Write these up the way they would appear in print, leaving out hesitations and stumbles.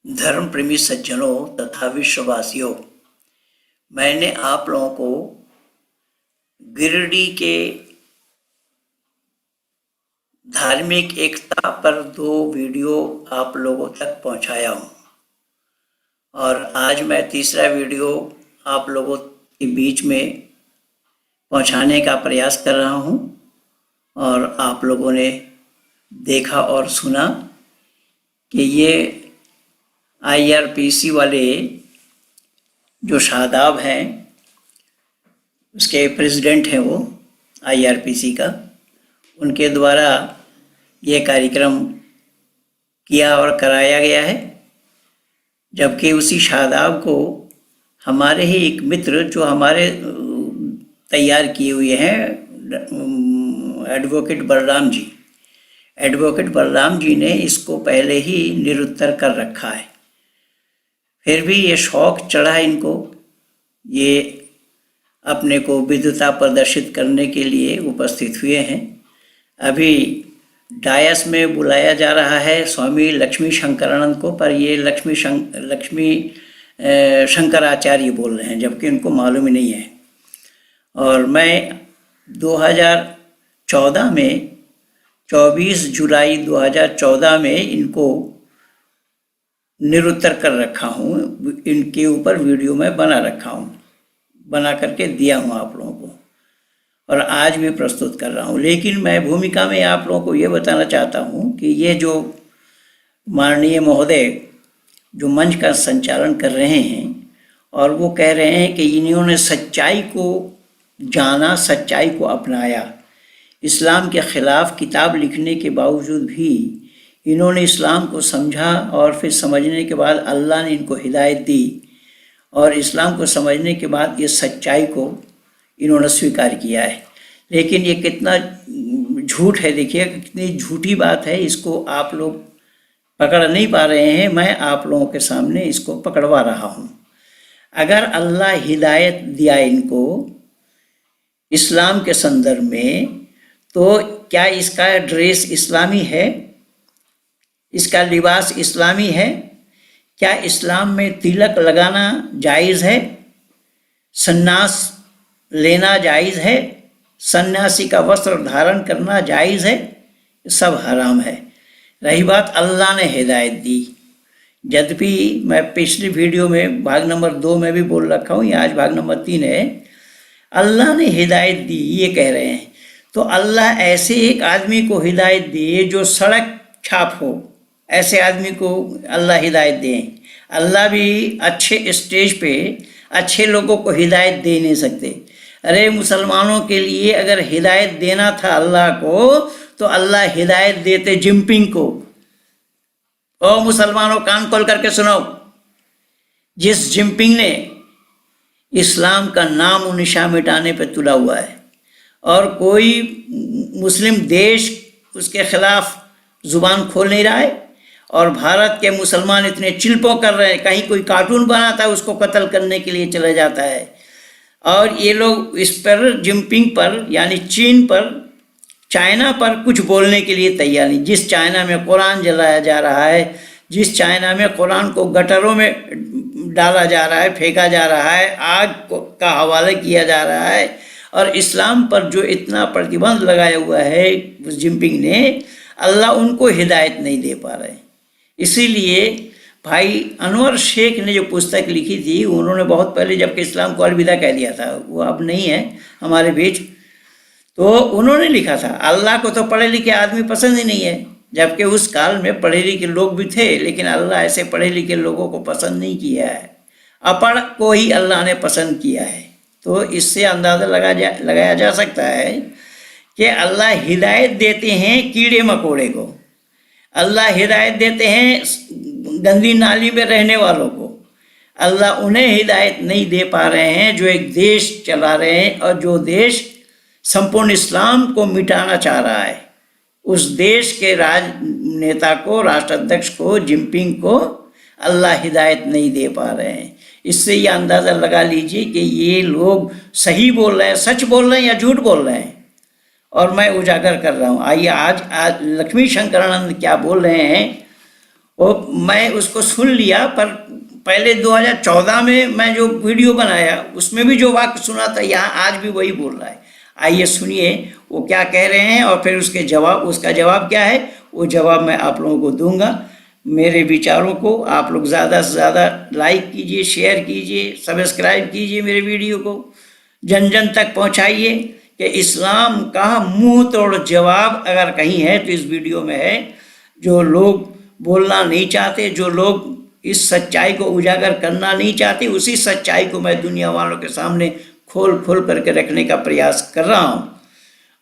धर्म प्रेमी सज्जनों तथा विश्ववासियों, मैंने आप लोगों को गिरिडीह के धार्मिक एकता पर 2 वीडियो आप लोगों तक पहुंचाया हूं और आज मैं तीसरा वीडियो आप लोगों के बीच में पहुंचाने का प्रयास कर रहा हूं और आप लोगों ने देखा और सुना कि ये IRPC वाले जो शादाब हैं, उसके प्रेसिडेंट हैं वो IRPC का, उनके द्वारा ये कार्यक्रम किया और कराया गया है। जबकि उसी शादाब को हमारे ही एक मित्र जो हमारे तैयार किए हुए हैं, एडवोकेट बलराम जी ने इसको पहले ही निरुत्तर कर रखा है। फिर भी ये शौक चढ़ा इनको, ये अपने को विद्वता प्रदर्शित करने के लिए उपस्थित हुए हैं। अभी डायस में बुलाया जा रहा है स्वामी लक्ष्मी शंकरानंद को, पर ये लक्ष्मी शंकराचार्य बोल रहे हैं, जबकि उनको मालूम ही नहीं है। और मैं 2014 में 24 जुलाई 2014 में इनको निरुत्तर कर रखा हूँ, इनके ऊपर वीडियो में बना करके दिया हूँ आप लोगों को, और आज भी प्रस्तुत कर रहा हूँ। लेकिन मैं भूमिका में आप लोगों को ये बताना चाहता हूँ कि ये जो माननीय महोदय जो मंच का संचालन कर रहे हैं और वो कह रहे हैं कि इन्होंने सच्चाई को जाना, सच्चाई को अपनाया, इस्लाम के ख़िलाफ़ किताब लिखने के बावजूद भी इन्होंने इस्लाम को समझा और फिर समझने के बाद अल्लाह ने इनको हिदायत दी और इस्लाम को समझने के बाद ये सच्चाई को इन्होंने स्वीकार किया है। लेकिन ये कितना झूठ है, देखिए कितनी झूठी बात है। इसको आप लोग पकड़ नहीं पा रहे हैं, मैं आप लोगों के सामने इसको पकड़वा रहा हूँ। अगर अल्लाह हिदायत दिया इनको इस्लाम के संदर्भ में, तो क्या इसका ड्रेस इस्लामी है? इसका लिबास इस्लामी है? क्या इस्लाम में तिलक लगाना जायज़ है? सन्यास लेना जायज़ है? सन्यासी का वस्त्र धारण करना जायज़ है? सब हराम है। रही बात अल्लाह ने हिदायत दी, यद्यपि मैं पिछली वीडियो में भाग नंबर 2 में भी बोल रखा हूँ, या आज भाग नंबर 3 है। अल्लाह ने हिदायत दी ये कह रहे हैं, तो अल्लाह ऐसे एक आदमी को हिदायत दे जो सड़क छाप हो, ऐसे आदमी को अल्लाह हिदायत दें। अल्लाह भी अच्छे स्टेज पे अच्छे लोगों को हिदायत दे नहीं सकते। अरे मुसलमानों के लिए अगर हिदायत देना था अल्लाह को, तो अल्लाह हिदायत देते जिनपिंग को। ओ मुसलमानों, कान खोल करके सुनो, जिस जिनपिंग ने इस्लाम का नाम और निशान मिटाने पर तुला हुआ है और कोई मुस्लिम देश उसके खिलाफ जुबान खोल नहीं रहा है, और भारत के मुसलमान इतने चिल्पों कर रहे हैं, कहीं कोई कार्टून बनाता है उसको कत्ल करने के लिए चला जाता है। और ये लोग इस पर जिनपिंग पर, यानी चीन पर, चाइना पर कुछ बोलने के लिए तैयार नहीं। जिस चाइना में कुरान जलाया जा रहा है, जिस चाइना में कुरान को गटरों में डाला जा रहा है, फेंका जा रहा है, आग का हवाला किया जा रहा है, और इस्लाम पर जो इतना प्रतिबंध लगाया हुआ है उस जिनपिंग ने, अल्लाह उनको हिदायत नहीं दे पा रहे। इसीलिए भाई अनवर शेख ने जो पुस्तक लिखी थी, उन्होंने बहुत पहले, जबकि इस्लाम को अलविदा कह दिया था, वो अब नहीं है हमारे बीच, तो उन्होंने लिखा था अल्लाह को तो पढ़े लिखे आदमी पसंद ही नहीं है। जबकि उस काल में पढ़े लिखे लोग भी थे, लेकिन अल्लाह ऐसे पढ़े लिखे लोगों को पसंद नहीं किया है, अपढ़ को ही अल्लाह ने पसंद किया है। तो इससे अंदाज़ा लगाया जा सकता है कि अल्लाह हिदायत देते हैं कीड़े मकोड़े को, अल्लाह हिदायत देते हैं गंदी नाली में रहने वालों को। अल्लाह उन्हें हिदायत नहीं दे पा रहे हैं जो एक देश चला रहे हैं, और जो देश संपूर्ण इस्लाम को मिटाना चाह रहा है। उस देश के राजनेता को, राष्ट्राध्यक्ष को, जिनपिंग को अल्लाह हिदायत नहीं दे पा रहे हैं। इससे ये अंदाज़ा लगा लीजिए कि ये लोग सही बोल रहे हैं, सच बोल रहे हैं या झूठ बोल रहे हैं। और मैं उजागर कर रहा हूँ। आइए आज लक्ष्मी शंकरानंद क्या बोल रहे हैं और मैं उसको सुन लिया, पर पहले 2014 में मैं जो वीडियो बनाया उसमें भी जो वाक्य सुना था, यहाँ आज भी वही बोल रहा है। आइए सुनिए वो क्या कह रहे हैं, और फिर उसका जवाब क्या है, वो जवाब मैं आप लोगों को दूंगा। मेरे विचारों को आप लोग ज़्यादा से ज़्यादा लाइक कीजिए, शेयर कीजिए, सब्सक्राइब कीजिए, मेरे वीडियो को जन जन तक पहुंचाइए कि इस्लाम का मुंह तोड़ जवाब अगर कहीं है तो इस वीडियो में है। जो लोग बोलना नहीं चाहते, जो लोग इस सच्चाई को उजागर करना नहीं चाहते, उसी सच्चाई को मैं दुनिया वालों के सामने खोल खोल करके रखने का प्रयास कर रहा हूँ।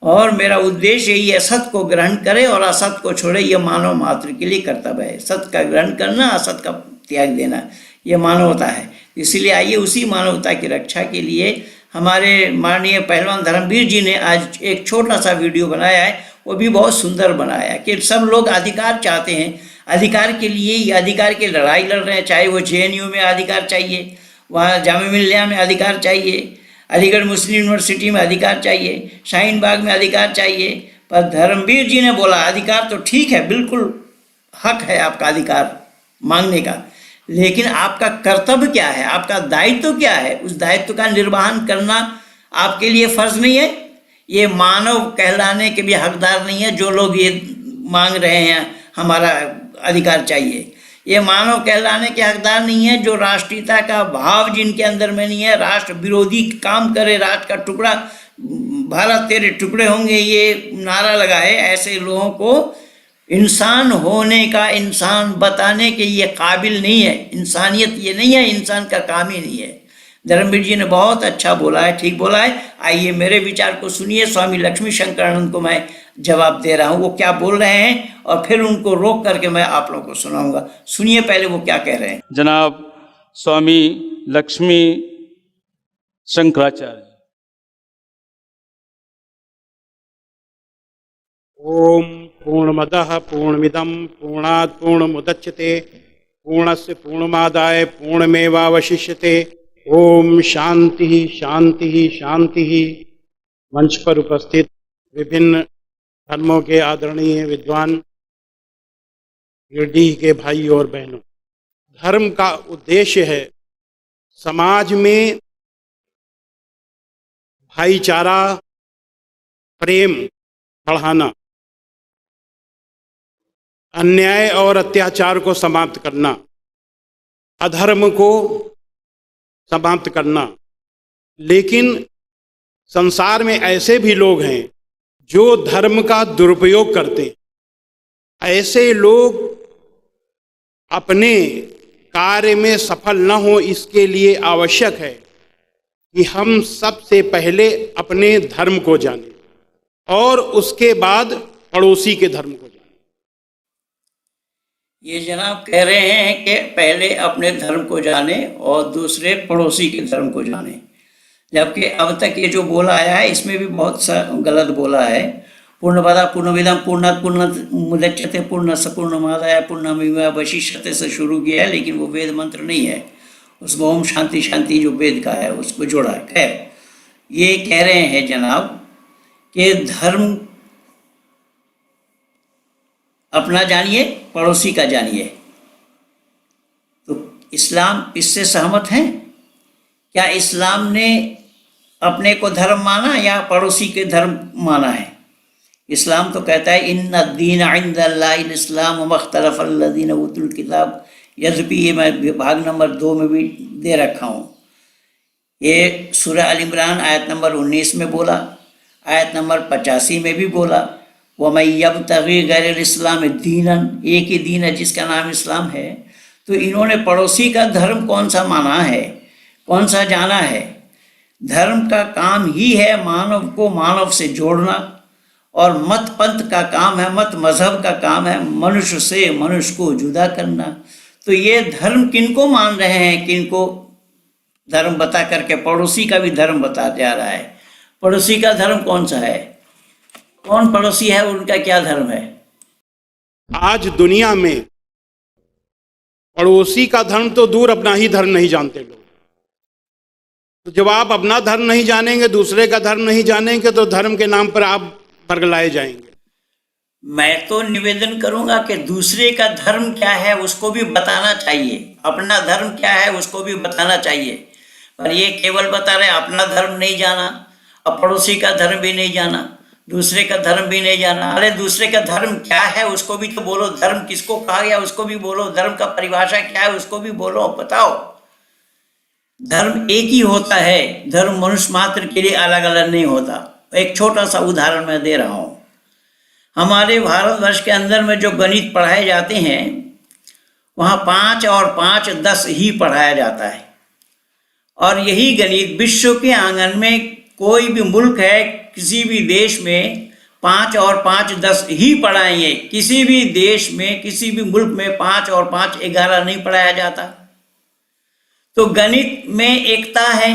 और मेरा उद्देश्य यही है, सत्य को ग्रहण करे और असत को छोड़े, ये मानव मात्र के लिए कर्तव्य है। सत्य का ग्रहण करना, असत का त्याग देना, ये मानवता है। इसलिए आइए उसी मानवता की रक्षा के लिए हमारे माननीय पहलवान धर्मवीर जी ने आज एक छोटा सा वीडियो बनाया है, वो भी बहुत सुंदर बनाया है कि सब लोग अधिकार चाहते हैं, अधिकार के लिए ही अधिकार की लड़ाई लड़ रहे हैं। चाहे वो JNU में अधिकार चाहिए, वहाँ जामिया मिल्लिया में अधिकार चाहिए, अलीगढ़ मुस्लिम यूनिवर्सिटी में अधिकार चाहिए, शाहीन बाग में अधिकार चाहिए। पर धर्मवीर जी ने बोला अधिकार तो ठीक है, बिल्कुल हक है आपका अधिकार मांगने का, लेकिन आपका कर्तव्य क्या है, आपका दायित्व क्या है, उस दायित्व का निर्वहन करना आपके लिए फर्ज नहीं है। ये मानव कहलाने के भी हकदार नहीं है जो लोग ये मांग रहे हैं हमारा अधिकार चाहिए। ये मानव कहलाने के हकदार नहीं है जो राष्ट्रीयता का भाव जिनके अंदर में नहीं है, राष्ट्र विरोधी काम करे, राष्ट्र का टुकड़ा, भारत तेरे टुकड़े होंगे, ये नारा लगाए। ऐसे लोगों को इंसान होने का, इंसान बताने के ये काबिल नहीं है। इंसानियत ये नहीं है, इंसान का काम ही नहीं है। धर्मवीर जी ने बहुत अच्छा बोला है, ठीक बोला है। आइए मेरे विचार को सुनिए, स्वामी लक्ष्मी शंकरानंद को मैं जवाब दे रहा हूँ, वो क्या बोल रहे हैं, और फिर उनको रोक करके मैं आप लोगों को सुनाऊंगा। सुनिए पहले वो क्या कह रहे हैं। जनाब स्वामी लक्ष्मी शंकराचार्य। ओम पूर्णमदः पूर्णमिदं पूर्णात् पूर्णमुदच्यते पूर्णस्य पूर्णमादाय पूर्णमेवावशिष्यते। ओम शांति शांति शांति। मंच पर उपस्थित विभिन्न धर्मों के आदरणीय विद्वान गिरडीह के भाई और बहनों, धर्म का उद्देश्य है समाज में भाईचारा, प्रेम बढ़ाना, अन्याय और अत्याचार को समाप्त करना, अधर्म को समाप्त करना। लेकिन संसार में ऐसे भी लोग हैं जो धर्म का दुरुपयोग करते हैं। ऐसे लोग अपने कार्य में सफल न हो, इसके लिए आवश्यक है कि हम सबसे पहले अपने धर्म को जानें और उसके बाद पड़ोसी के धर्म को जानें। ये जनाब कह रहे हैं कि पहले अपने धर्म को जाने और दूसरे पड़ोसी के धर्म को जाने, जबकि अब तक ये जो बोला आया है इसमें भी बहुत सा गलत बोला है। पूर्णमदः पूर्णमिदं पूर्णात् पूर्णमुदच्यते पूर्णस्य पूर्णमादाय पूर्णमेवावशिष्यते से शुरू किया है, लेकिन वो वेद मंत्र नहीं है, उसमें ओम शांति शांति जो वेद का है उसको जोड़ा है। खैर, ये कह रहे हैं जनाब कि धर्म अपना जानिए, पड़ोसी का जानिए। तो इस्लाम इससे सहमत है? क्या इस्लाम ने अपने को धर्म माना या पड़ोसी के धर्म माना है? इस्लाम तो कहता है इन्ना दीन इंदल्लाहिल इस्लाम मख्तलफ़ अल्लज़ीना उतुल किताब। यद्यपि ये मैं भाग नंबर 2 में भी दे रखा हूँ। ये सूरह अल इमरान आयत नंबर 19 में बोला, आयत नंबर 85 में भी बोला, वमन यब्तग़ी गैरल इस्लाम दीनन, एक ही दीन है जिसका नाम इस्लाम है। तो इन्होंने पड़ोसी का धर्म कौन सा माना है, कौन सा जाना है? धर्म का काम ही है मानव को मानव से जोड़ना, और मत पंथ का काम है, मत मजहब का काम है मनुष्य से मनुष्य को जुदा करना। तो ये धर्म किनको मान रहे हैं, किनको धर्म बता करके पड़ोसी का भी धर्म बता जा रहा है। पड़ोसी का धर्म कौन सा है, कौन पड़ोसी है, उनका क्या धर्म है? आज दुनिया में पड़ोसी का धर्म तो दूर, अपना ही धर्म नहीं जानते लोग। तो जब आप अपना धर्म नहीं जानेंगे, दूसरे का धर्म नहीं जानेंगे, तो धर्म के नाम पर आप बरगलाए जाएंगे। मैं तो निवेदन करूंगा कि दूसरे का धर्म क्या है उसको भी बताना चाहिए, अपना धर्म क्या है उसको भी बताना चाहिए। पर ये केवल बता रहे अपना धर्म नहीं जाना, अब पड़ोसी का धर्म भी नहीं जाना, दूसरे का धर्म भी नहीं जाना। अरे दूसरे का धर्म क्या है उसको भी तो बोलो, धर्म किसको कहा गया उसको भी बोलो, धर्म का परिभाषा क्या है उसको भी बोलो, बताओ। धर्म एक ही होता है, धर्म मनुष्य मात्र के लिए अलग अलग नहीं होता। एक छोटा सा उदाहरण मैं दे रहा हूँ। हमारे भारतवर्ष के अंदर में जो गणित पढ़ाए जाते हैं वहाँ 5 और 5 10 ही पढ़ाया जाता है, और यही गणित विश्व के आंगन में कोई भी मुल्क है किसी भी देश में 5 और 5 10 ही पढ़ाएंगे। किसी भी देश में किसी भी मुल्क में 5 और 5 11 नहीं पढ़ाया जाता। तो गणित में एकता है,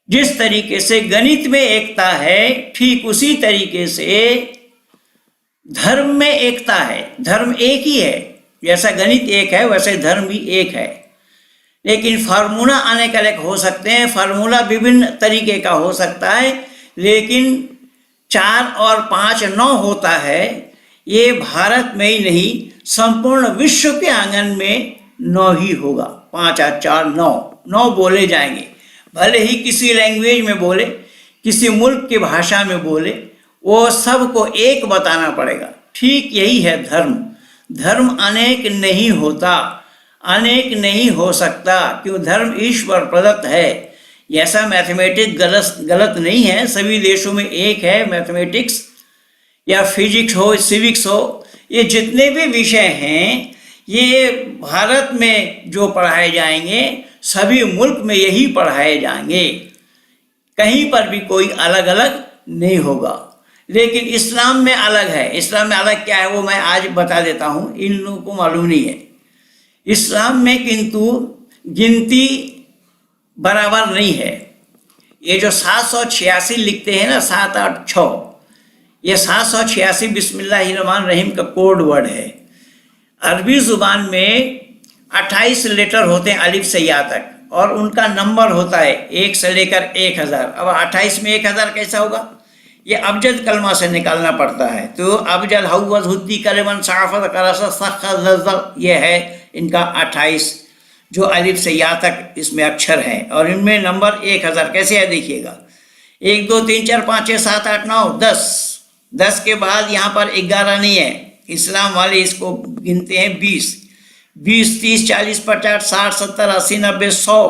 जिस तरीके से गणित में एकता है ठीक उसी तरीके से धर्म में एकता है। धर्म एक ही है, जैसा गणित एक है वैसे धर्म भी एक है, लेकिन फार्मूला अनेक अलग हो सकते हैं, फार्मूला विभिन्न तरीके का हो सकता है, लेकिन 4 और 5 9 होता है। ये भारत में ही नहीं संपूर्ण विश्व के आंगन में 9 ही होगा। 5 और 4 9 बोले जाएंगे, भले ही किसी लैंग्वेज में बोले, किसी मुल्क की भाषा में बोले, वो सबको एक बताना पड़ेगा। ठीक यही है धर्म। धर्म अनेक नहीं होता, अनेक नहीं हो सकता, क्यों धर्म ईश्वर प्रदत्त है। ऐसा मैथमेटिक्स गलत नहीं है, सभी देशों में एक है। मैथमेटिक्स या फिजिक्स हो, सिविक्स हो, ये जितने भी विषय हैं ये भारत में जो पढ़ाए जाएंगे सभी मुल्क में यही पढ़ाए जाएंगे, कहीं पर भी कोई अलग अलग नहीं होगा। लेकिन इस्लाम में अलग है। इस्लाम में अलग क्या है वो मैं आज बता देता हूँ, इन लोगों को मालूम नहीं है। इस्लाम में किंतु गिनती बराबर नहीं है। ये जो 786 लिखते हैं ना, 7 8 6, ये 786 बिस्मिल्लाहिर्रहमानिर्रहीम का कोड वर्ड है। अरबी ज़ुबान में 28 लेटर होते हैं अलिफ से या तक, और उनका नंबर होता है 1 से लेकर 1000। अब 28 में 1000 कैसा होगा? ये अबजद कलमा से निकालना पड़ता है। तो अबजद हव्वद हुद्दी कलमन साफत करसा सख्त, ये है इनका 28 जो अलिफ से या तक इसमें अक्षर हैं, और इनमें नंबर 1000 कैसे है देखिएगा। 1 2 3 4 5 6 7 8 9 10। 10 के बाद यहाँ पर 11 नहीं है। इस्लाम वाले इसको गिनते हैं 20 20 30 40 50 60 70 80 90 100।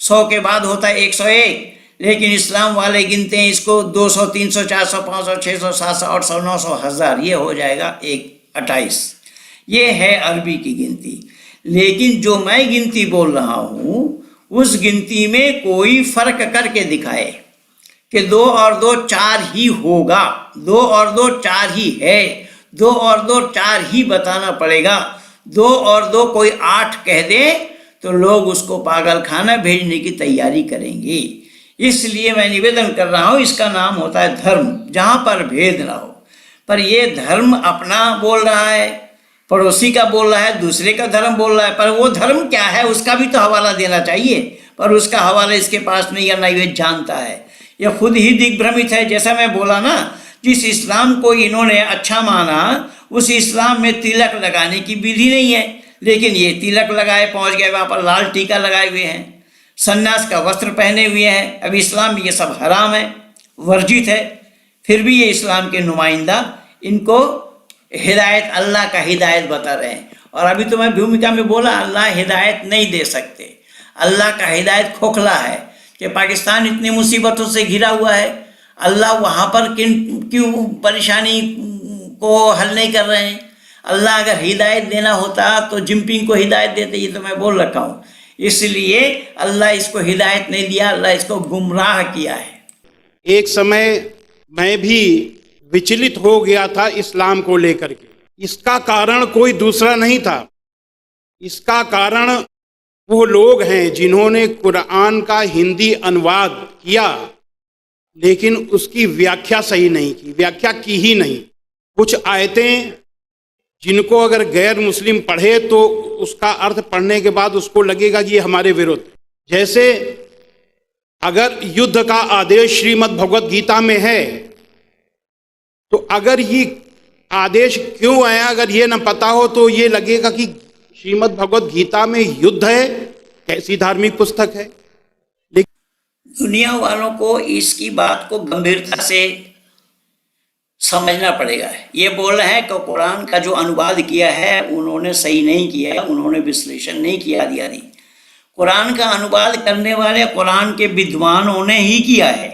100 के बाद होता है 101, लेकिन इस्लाम वाले गिनते हैं इसको 200 300 400 500 600 700 800 900 1000। ये हो जाएगा 28। ये है अरबी की गिनती। लेकिन जो मैं गिनती बोल रहा हूँ उस गिनती में कोई फर्क करके दिखाए कि 2 और 2 4 ही होगा, 2 और 2 4 ही है, 2 और 2 4 ही बताना पड़ेगा। 2 और 2 कोई 8 कह दे तो लोग उसको पागल खाना भेजने की तैयारी करेंगे। इसलिए मैं निवेदन कर रहा हूँ, इसका नाम होता है धर्म, जहाँ पर भेद ना हो। पर ये धर्म अपना बोल रहा है, पड़ोसी का बोल रहा है, दूसरे का धर्म बोल रहा है, पर वो धर्म क्या है उसका भी तो हवाला देना चाहिए, पर उसका हवाला इसके पास नहीं है, ना ये जानता है। यह खुद ही दिग्भ्रमित है। जैसा मैं बोला ना, जिस इस्लाम को इन्होंने अच्छा माना उस इस्लाम में तिलक लगाने की विधि नहीं है, लेकिन ये तिलक लगाए पहुँच गए, वहाँ पर लाल टीका लगाए हुए हैं, सन्यास का वस्त्र पहने हुए हैं। अब इस्लाम में ये सब हराम है, वर्जित है, फिर भी ये इस्लाम के नुमाइंदा इनको हिदायत, अल्लाह का हिदायत बता रहे हैं। और अभी तो मैं भूमिका में बोला अल्लाह हिदायत नहीं दे सकते, अल्लाह का हिदायत खोखला है कि पाकिस्तान इतनी मुसीबतों से घिरा हुआ है, अल्लाह वहाँ पर क्यों परेशानी को हल नहीं कर रहे हैं। अल्लाह अगर हिदायत देना होता तो जिनपिंग को हिदायत देते, ये तो मैं बोल रखा हूँ। इसलिए अल्लाह इसको हिदायत नहीं दिया, अल्लाह इसको गुमराह किया है। एक समय मैं भी विचलित हो गया था इस्लाम को लेकर के। इसका कारण कोई दूसरा नहीं था, इसका कारण वो लोग हैं जिन्होंने कुरान का हिंदी अनुवाद किया लेकिन उसकी व्याख्या सही नहीं की, व्याख्या की ही नहीं। कुछ आयतें जिनको अगर गैर मुस्लिम पढ़े तो उसका अर्थ पढ़ने के बाद उसको लगेगा कि ये हमारे विरुद्ध। जैसे अगर युद्ध का आदेश श्रीमद् भगवत गीता में है तो अगर ये आदेश क्यों आया, अगर ये न पता हो तो ये लगेगा कि श्रीमद् भगवत गीता में युद्ध है, कैसी धार्मिक पुस्तक है। दुनिया वालों को इसकी बात को गंभीरता से समझना पड़ेगा। ये बोल रहे हैं कि कुरान का जो अनुवाद किया है उन्होंने सही नहीं किया है, उन्होंने विश्लेषण नहीं किया आदि। कुरान का अनुवाद करने वाले कुरान के विद्वानों ने ही किया है,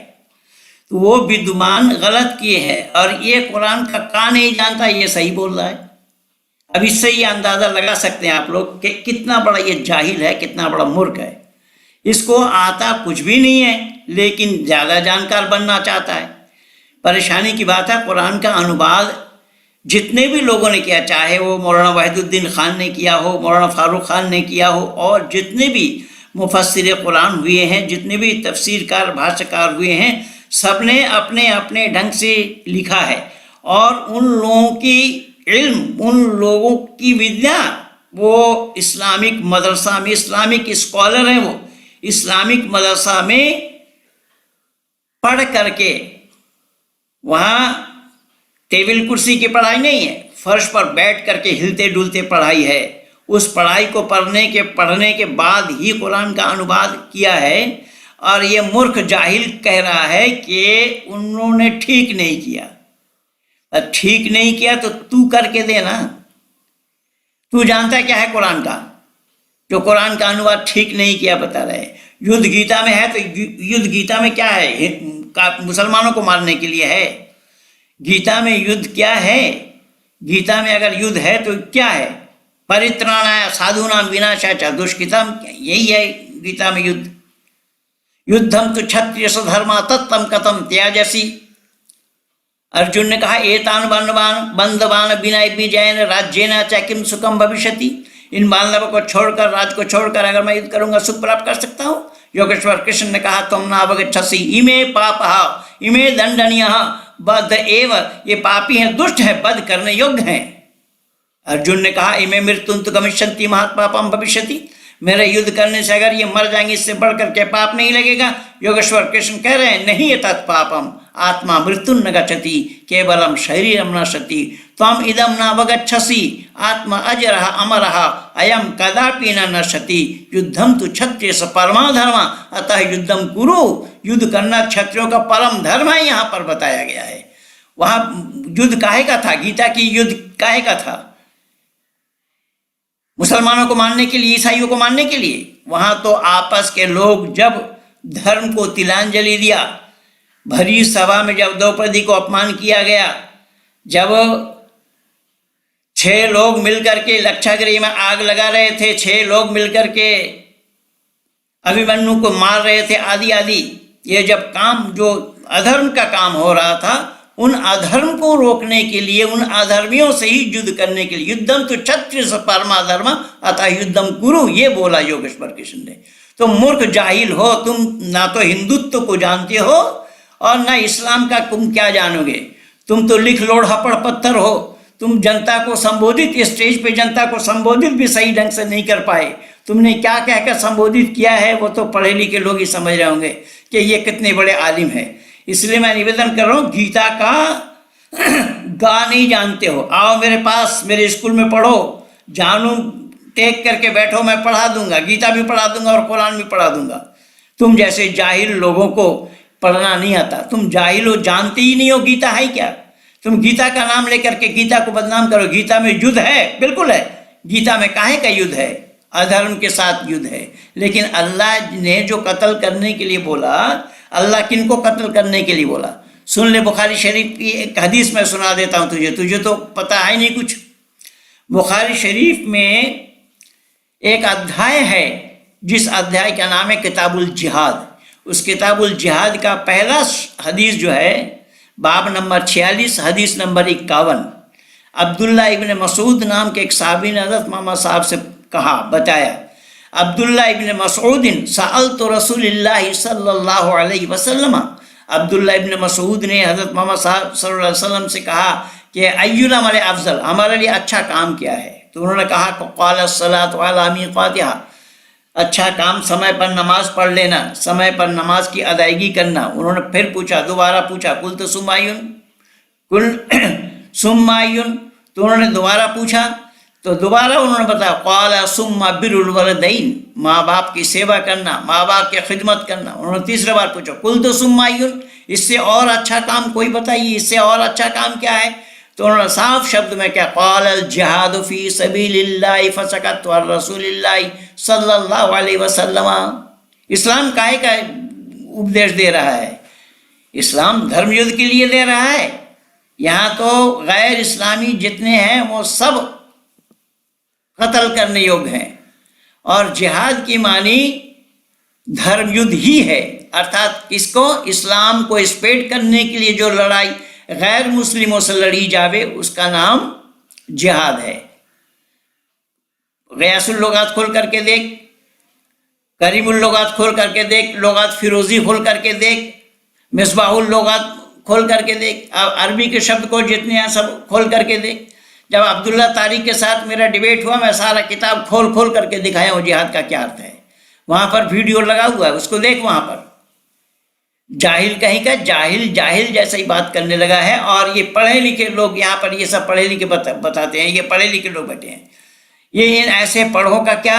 तो वो विद्वान गलत किए हैं और ये कुरान का नहीं जानता, ये सही बोल रहा है। अब इससे ये अंदाज़ा लगा सकते हैं आप लोग कि कितना बड़ा ये जाहिल है, कितना बड़ा मूर्ख है। इसको आता कुछ भी नहीं है लेकिन ज़्यादा जानकार बनना चाहता है। परेशानी की बात है, कुरान का अनुवाद जितने भी लोगों ने किया, चाहे वो मौलाना वहीदुद्दीन खान ने किया हो, मौलाना फारूक खान ने किया हो, और जितने भी मुफस्सिर कुरान हुए हैं, जितने भी तफसीरकार भाष्यकार हुए हैं, सब ने अपने अपने ढंग से लिखा है। और उन लोगों की इल्म, उन लोगों की विद्या, वो इस्लामिक मदरसा में इस्लामिक स्कॉलर हैं, वो इस्लामिक मदरसा में पढ़ करके, वहाँ टेबल कुर्सी की पढ़ाई नहीं है, फर्श पर बैठ करके हिलते डुलते पढ़ाई है। उस पढ़ाई को पढ़ने के बाद ही कुरान का अनुवाद किया है। और ये मूर्ख जाहिल कह रहा है कि उन्होंने ठीक नहीं किया। ठीक नहीं किया तो तू करके देना। तू जानता क्या है कुरान का, जो कुरान का अनुवाद ठीक नहीं किया बता रहे। युद्ध गीता में है तो युद्ध गीता में क्या है, मुसलमानों को मारने के लिए है। गीता में युद्ध क्या है, गीता में अगर युद्ध है तो क्या है, परित्राणाय साधूनां विनाशाय च दुष्कृतम्, यही है गीता में युद्ध। युद्धम तो क्षत्रिय धर्मा तत्तम कथम त्याजसी। अर्जुन ने कहा एतान बंधवान बिना विजयन राज्येन च किम सुखम भविष्यति। इन बांधवों को छोड़कर, राज को छोड़कर अगर मैं युद्ध करूंगा सुख प्राप्त कर सकता हूँ। योगेश्वर कृष्ण ने कहा तुम न अवगच्छसि इमे पापः इमे दंडनीयः बद्ध एव, ये पापी हैं, दुष्ट हैं, वध करने योग्य हैं। अर्जुन ने कहा इमे मृत्युं तु गमिष्यन्ति महापापम भविष्यति, मेरे युद्ध करने से अगर ये मर जाएंगे इससे बढ़कर के पाप नहीं लगेगा। योगेश्वर कृष्ण कह रहे हैं नहीं तत्पापम आत्मा मृत्यु न गच्छति केवलम शरीरम नश्यति त्वम इदम न अवगच्छसि आत्मा अजरः अमरः अयम कदापि न नश्यति युद्धम तु क्षत्रिय परमा धर्म अतः युद्धम कुरु। युद्ध करना क्षत्रियों का परम धर्म है, यहाँ पर बताया गया है। वहाँ युद्ध काहे का था, गीता की युद्ध काहे का था, मुसलमानों को मानने के लिए, ईसाइयों को मानने के लिए। वहां तो आपस के लोग जब धर्म को तिलांजलि दिया, भरी सभा में जब द्रौपदी को अपमान किया गया, जब 6 लोग मिलकर के लक्षागृह में आग लगा रहे थे, 6 लोग मिलकर के अभिमन्यु को मार रहे थे आदि आदि, ये जब काम जो अधर्म का काम हो रहा था, उन अधर्म को रोकने के लिए, उन अधर्मियों से ही युद्ध करने के लिए युद्धम तो क्षत्रिय परमा धर्म अतः युद्धम कुरु, ये बोला योगेश्वर कृष्ण ने। तो मूर्ख जाहिल हो तुम, ना तो हिंदुत्व को जानते हो और ना इस्लाम का तुम क्या जानोगे। तुम तो लिख लोड़ हपड़ पत्थर हो। तुम जनता को संबोधित, स्टेज पे जनता को संबोधित भी सही ढंग से नहीं कर पाए। तुमने क्या कहकर संबोधित किया है वो तो पढ़े लिखे लोग ही समझ रहे होंगे कि ये कितने बड़े आलिम हैं। इसलिए मैं निवेदन कर रहा हूँ, गीता का गा नहीं जानते हो, आओ मेरे पास, मेरे स्कूल में पढ़ो, जानू टेक करके बैठो, मैं पढ़ा दूंगा, गीता भी पढ़ा दूंगा और कुरान भी पढ़ा दूंगा। तुम जैसे जाहिल लोगों को पढ़ना नहीं आता, तुम जाहिल हो, जानते ही नहीं हो गीता है क्या। तुम गीता का नाम लेकर के गीता को बदनाम करो। गीता में युद्ध है, बिल्कुल है, गीता में काहे का युद्ध है, अधर्म के साथ युद्ध है। लेकिन अल्लाह ने जो कत्ल करने के लिए बोला, अल्लाह किन को कत्ल करने के लिए बोला, सुन ले। बुखारी शरीफ की एक हदीस में सुना देता हूँ तुझे तो पता है नहीं कुछ। बुखारी शरीफ में एक अध्याय है जिस अध्याय का नाम है किताबुल जिहाद। उस किताबुल जिहाद का पहला हदीस जो है बाब नंबर 46 हदीस नंबर 51, अब्दुल्ला इब्न मसूद नाम के एक साहबी ने हज़रत मोहम्मद साहब से कहा, बताया, अब्दुल्ला इब्न मसूदिन सअलतु रसूलुल्लाह सल्लल्लाहु अलैहि वसल्लम। अब्दुल्ला इब्न मसूद ने हज़रत मोहम्मद साहब सल्लल्लाहु अलैहि वसल्लम से कहा कि अय्युल अमल अफजल, हमारे लिए अच्छा काम क्या है। तो उन्होंने कहा क़ाल सलातु अला मीक़ातिहा, अच्छा काम समय पर नमाज पढ़ लेना, समय पर नमाज की अदायगी करना। उन्होंने फिर पूछा, दोबारा पूछा, कुल तो सुमायुन, कुल सुम्मायुन, तो उन्होंने दोबारा पूछा, तो दोबारा उन्होंने बताया क़ाला सुम्मा बिरुल वलदैन, माँ बाप की सेवा करना, माँ बाप की खिदमत करना। उन्होंने तीसरी बार पूछा कुल तो सुम्मायुन, इससे और अच्छा काम कोई बताइए, इससे और अच्छा काम क्या है? तो उन्होंने साफ शब्द में क्या, क़ालल जिहादु फ़ी सबीलिल्लाहि फसकत व रसूलिल्लाहि सल्लल्लाहु अलैहि वसल्लम। इस्लाम काहे का उपदेश दे रहा है? इस्लाम धर्म युद्ध के लिए दे रहा है। यहाँ तो गैर इस्लामी जितने हैं वो सब कत्ल करने योग्य हैं, और जिहाद की मानी धर्म युद्ध ही है, अर्थात इसको इस्लाम को स्प्रेड करने के लिए जो लड़ाई गैर मुस्लिमों से लड़ी जावे उसका नाम जिहाद है। गयासुल लुगात खोल करके देख, करीमुल लुगात खोल करके देख, लुगात फिरोजी खोल करके देख, मिसबाहुल लुगात खोल करके देख, अरबी के शब्द को जितने हैं सब खोल करके देख। जब अब्दुल्ला तारिक के साथ मेरा डिबेट हुआ, मैं सारा किताब खोल खोल करके दिखाया हूँ जिहाद का क्या अर्थ है। वहाँ पर वीडियो लगा हुआ है, उसको देख। वहाँ पर जाहिल कहीं का जाहिल जाहिल जैसा ही बात करने लगा है, और ये पढ़े लिखे लोग यहाँ पर ये सब पढ़े लिखे बताते हैं, ये पढ़े लिखे लोग बैठे हैं। ये इन ऐसे पढ़ों का क्या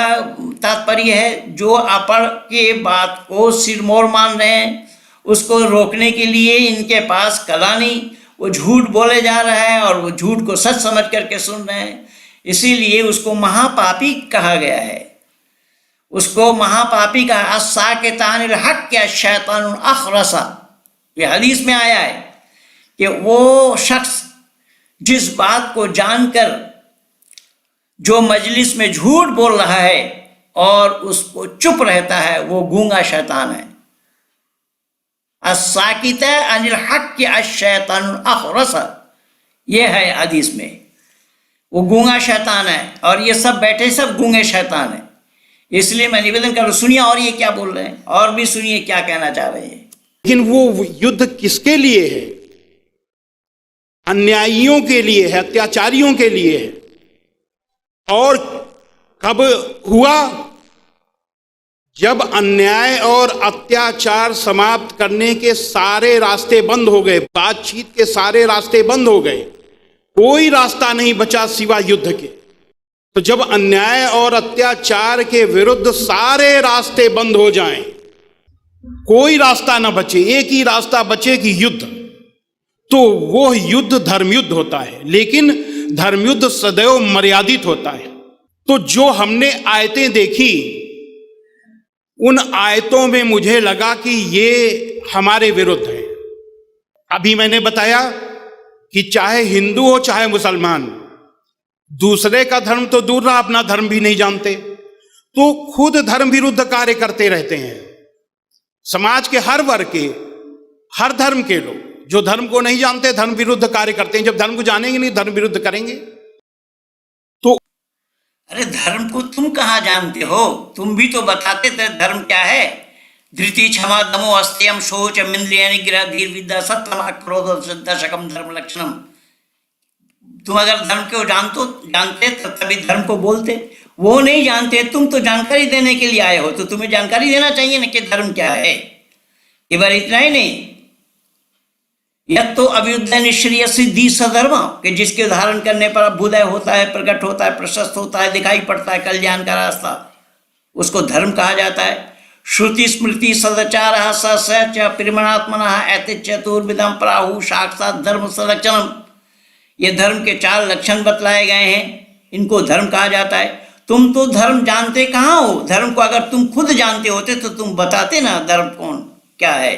तात्पर्य है? जो अपढ़ के बात को सिरमौर मान रहे हैं, उसको रोकने के लिए इनके पास कला नहीं, वो झूठ बोले जा रहा है और वो झूठ को सच समझ करके सुन रहे हैं। इसीलिए उसको महापापी कहा गया है, उसको महापापी का अस्साकितानिल हक के शैतान अखरसा। ये हदीस में आया है कि वो शख्स जिस बात को जानकर जो मजलिस में झूठ बोल रहा है और उसको चुप रहता है, वो गूंगा शैतान है। अस्साकित अनिल हक के अशैतान अखरसा, ये है हदीस में, वो गूंगा शैतान है, और ये सब बैठे सब गूंगे शैतान है। इसलिए मैं निवेदन करूं, सुनिए और ये क्या बोल रहे हैं, और भी सुनिए क्या कहना चाह रहे हैं। लेकिन वो युद्ध किसके लिए है? अन्यायियों के लिए है, अत्याचारियों के लिए है। और कब हुआ? जब अन्याय और अत्याचार समाप्त करने के सारे रास्ते बंद हो गए, बातचीत के सारे रास्ते बंद हो गए, कोई रास्ता नहीं बचा सिवा युद्ध के। तो जब अन्याय और अत्याचार के विरुद्ध सारे रास्ते बंद हो जाएं, कोई रास्ता ना बचे, एक ही रास्ता बचे कि युद्ध, तो वो युद्ध धर्मयुद्ध होता है। लेकिन धर्मयुद्ध सदैव मर्यादित होता है। तो जो हमने आयतें देखी, उन आयतों में मुझे लगा कि ये हमारे विरुद्ध है। अभी मैंने बताया कि चाहे हिंदू हो चाहे मुसलमान, दूसरे का धर्म तो दूर रहा, अपना धर्म भी नहीं जानते, तो खुद धर्म विरुद्ध कार्य करते रहते हैं। समाज के हर वर्ग के, हर धर्म के लोग जो धर्म को नहीं जानते धर्म विरुद्ध कार्य करते हैं। जब धर्म को जानेंगे नहीं, धर्म विरुद्ध करेंगे। तो अरे धर्म को तुम कहाँ जानते हो? तुम भी तो बताते थे धर्म क्या है। धृति क्षमा दमो अस्त्यम शोच मिंद्रिय निग्रह धीर विद्या सत्यम क्रोध दशकम धर्म लक्षणम। तुम अगर धर्म को जानते तो तभी धर्म को बोलते। वो नहीं जानते, तुम तो जानकारी देने के लिए आए हो, तो तुम्हें जानकारी देना चाहिए ना कि धर्म क्या है। केवल इतना ही नहीं, यह तो अभ्युदय निश्चय सिद्धि सधर्म, कि जिसके धारण करने पर अभ्युदय होता है, प्रकट होता है, प्रशस्त होता है, दिखाई पड़ता है कल्याण का रास्ता, उसको धर्म कहा जाता है। श्रुति स्मृति सदाचार सच प्रेमणात्मना ऐतिच चतुर्विधम प्राहु साक्षात धर्म सलक्षणम। ये धर्म के 4 लक्षण बतलाए गए हैं, इनको धर्म कहा जाता है। तुम तो धर्म जानते कहाँ हो? धर्म को अगर तुम खुद जानते होते तो तुम बताते ना धर्म कौन क्या है।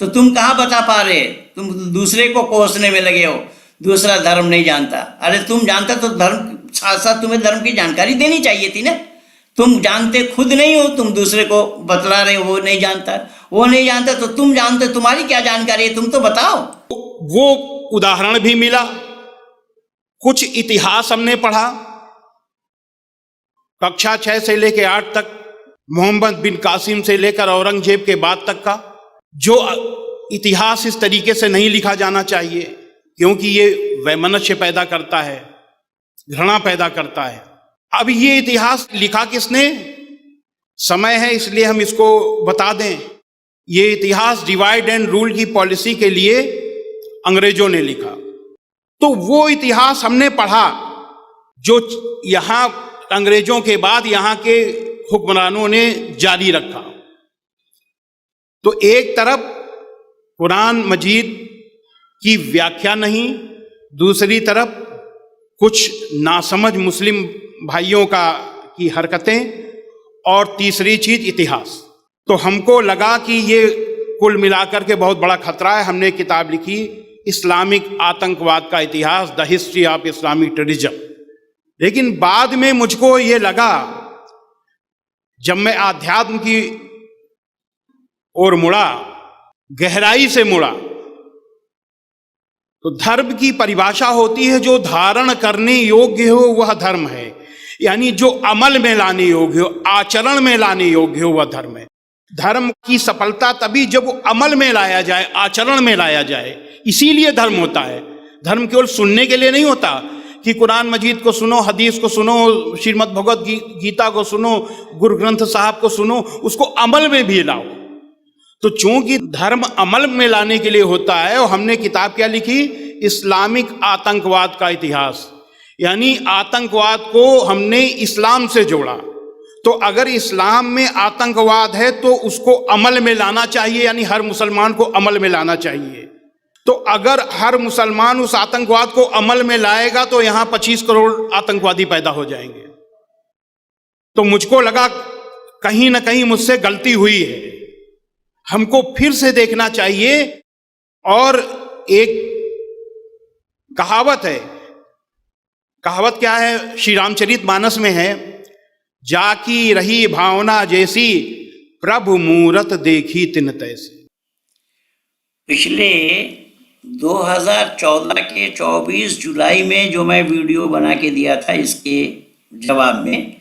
तो तुम कहाँ बता पा रहे? तुम दूसरे को कोसने में लगे हो, दूसरा धर्म नहीं जानता। अरे तुम जानता तो धर्म साथ साथ तुम्हें धर्म की जानकारी देनी चाहिए थी ना। तुम जानते खुद नहीं हो, तुम दूसरे को बतला रहे हो वो नहीं जानता। वो नहीं जानता तो तुम जानते, तुम्हारी क्या जानकारी है? तुम तो बताओ। वो उदाहरण भी मिला, कुछ इतिहास हमने पढ़ा कक्षा 6 से लेकर 8 तक, मोहम्मद बिन कासिम से लेकर औरंगजेब के बाद तक का। जो इतिहास इस तरीके से नहीं लिखा जाना चाहिए, क्योंकि ये वैमनस्य पैदा करता है, घृणा पैदा करता है। अब ये इतिहास लिखा किसने? समय है इसलिए हम इसको बता दें। ये इतिहास डिवाइड एंड रूल की पॉलिसी के लिए अंग्रेजों ने लिखा। तो वो इतिहास हमने पढ़ा जो यहाँ अंग्रेजों के बाद यहाँ के हुक्मरानों ने जारी रखा। तो एक तरफ कुरान मजीद की व्याख्या नहीं, दूसरी तरफ कुछ नासमझ मुस्लिम भाइयों की हरकतें, और तीसरी चीज इतिहास। तो हमको लगा कि ये कुल मिलाकर के बहुत बड़ा खतरा है। हमने किताब लिखी इस्लामिक आतंकवाद का इतिहास, the history of Islamic terrorism. लेकिन बाद में मुझको ये लगा, जब मैं आध्यात्म की ओर मुड़ा, गहराई से मुड़ा, तो धर्म की परिभाषा होती है जो धारण करने योग्य हो वह धर्म है, यानी जो अमल में लाने योग्य हो, आचरण में लाने योग्य हो वह धर्म है। धर्म की सफलता तभी जब वो अमल में लाया जाए, आचरण में लाया जाए, इसीलिए धर्म होता है। धर्म केवल सुनने के लिए नहीं होता कि कुरान मजीद को सुनो, हदीस को सुनो, श्रीमद् भगवत गीता को सुनो, गुरु ग्रंथ साहब को सुनो, उसको अमल में भी लाओ। तो चूंकि धर्म अमल में लाने के लिए होता है, और हमने किताब क्या लिखी, इस्लामिक आतंकवाद का इतिहास, यानी आतंकवाद को हमने इस्लाम से जोड़ा। तो अगर इस्लाम में आतंकवाद है तो उसको अमल में लाना चाहिए, यानी हर मुसलमान को अमल में लाना चाहिए। तो अगर हर मुसलमान उस आतंकवाद को अमल में लाएगा तो यहां 25 करोड़ आतंकवादी पैदा हो जाएंगे। तो मुझको लगा कहीं ना कहीं मुझसे गलती हुई है, हमको फिर से देखना चाहिए। और एक कहावत है, कहावत क्या है, श्री रामचरितमानस में है, जाकी रही भावना जैसी प्रभु मूरत देखी तिन तैसी। पिछले 2014 के 24 जुलाई में जो मैं वीडियो बना के दिया था इसके जवाब में,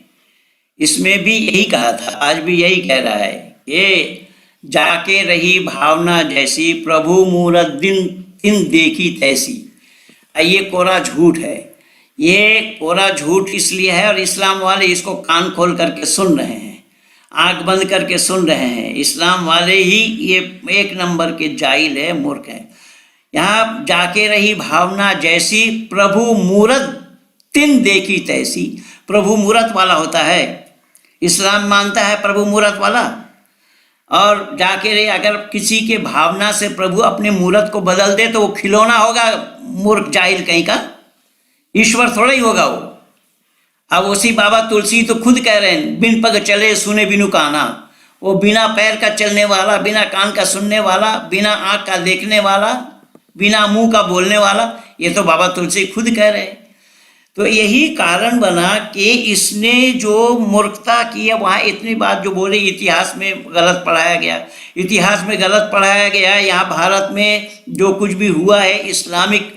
इसमें भी यही कहा था, आज भी यही कह रहा है, ये जाके रही भावना जैसी प्रभु मूरत दिन देखी तैसी। ये कोरा झूठ है। ये कोरा झूठ इसलिए है, और इस्लाम वाले इसको कान खोल करके सुन रहे हैं, आंख बंद करके सुन रहे हैं। इस्लाम वाले ही ये एक नंबर के जाहिल है, मूर्ख है। यहाँ जाके रही भावना जैसी प्रभु मूरत तिन देखी तैसी। प्रभु मूरत वाला होता है, इस्लाम मानता है प्रभु मूरत वाला। और जाके रही, अगर किसी के भावना से प्रभु अपने मूरत को बदल दे तो वो खिलौना होगा, मूर्ख जाहिल कहीं का, ईश्वर थोड़ा ही होगा वो। अब उसी बाबा तुलसी तो खुद कह रहे हैं, बिन पग चले सुने बिनु काना। वो बिना पैर का चलने वाला, बिना कान का सुनने वाला, बिना आँख का देखने वाला, बिना मुंह का बोलने वाला, ये तो बाबा तुलसी खुद कह रहे हैं। तो यही कारण बना कि इसने जो मूर्खता की है, वहाँ इतनी बात जो बोले इतिहास में गलत पढ़ाया गया, इतिहास में गलत पढ़ाया गया। यहाँ भारत में जो कुछ भी हुआ है इस्लामिक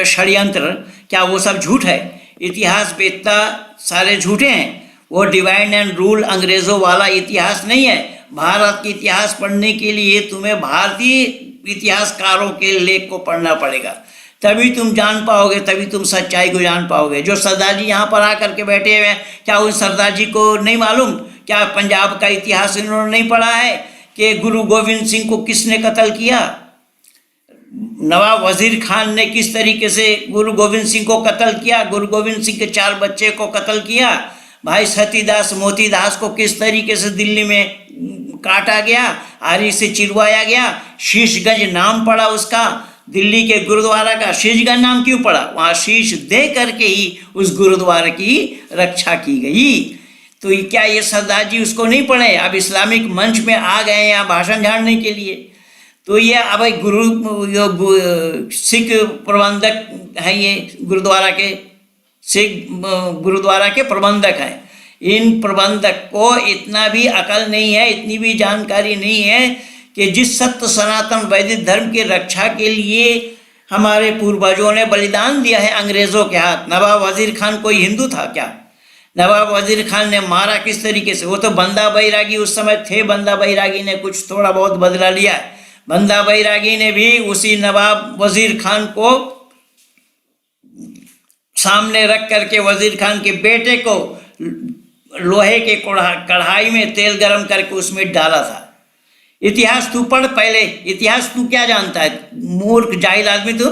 षड्यंत्र, क्या वो सब झूठ है? इतिहास वेत्ता सारे झूठे हैं। वो डिवाइड एंड रूल अंग्रेज़ों वाला इतिहास नहीं है। भारत की इतिहास पढ़ने के लिए तुम्हें भारतीय इतिहासकारों के लेख को पढ़ना पड़ेगा, तभी तुम जान पाओगे, तभी तुम सच्चाई को जान पाओगे। जो सरदार जी यहाँ पर आकर के बैठे हुए हैं, क्या उन सरदार जी को नहीं मालूम? क्या पंजाब का इतिहास इन्होंने नहीं पढ़ा है कि गुरु गोविंद सिंह को किसने कत्ल किया? नवाब वजीर खान ने किस तरीके से गुरु गोविंद सिंह को कत्ल किया? गुरु गोविंद सिंह के 4 बच्चे को कत्ल किया। भाई सतीदास मोतीदास को किस तरीके से दिल्ली में काटा गया, आरी से चिरवाया गया। शीशगंज नाम पड़ा उसका, दिल्ली के गुरुद्वारा का शीशगंज नाम क्यों पड़ा? वहाँ शीश दे करके ही उस गुरुद्वारा की रक्षा की गई। तो क्या ये सरदार जी उसको नहीं पढ़े? अब इस्लामिक मंच में आ गए हैं यहाँ भाषण झाड़ने के लिए। तो ये अब सिख प्रबंधक हैं, ये गुरुद्वारा के सिख गुरुद्वारा के प्रबंधक हैं। इन प्रबंधक को इतना भी अकल नहीं है, इतनी भी जानकारी नहीं है कि जिस सत्य सनातन वैदिक धर्म की रक्षा के लिए हमारे पूर्वजों ने बलिदान दिया है अंग्रेज़ों के हाथ। नवाब वजीर खान कोई हिंदू था क्या? नवाब वजीर खान ने मारा किस तरीके से? वो तो बंदा बैरागी उस समय थे, बंदा बैरागी ने कुछ थोड़ा बहुत बदला लिया। बंदा बैरागी ने भी उसी नवाब वजीर खान को सामने रख करके वजीर खान के बेटे को लोहे के कढ़ाई में तेल गरम करके उसमें डाला था। इतिहास तू पढ़ पहले, इतिहास तू क्या जानता है? मूर्ख जाहिल आदमी तू।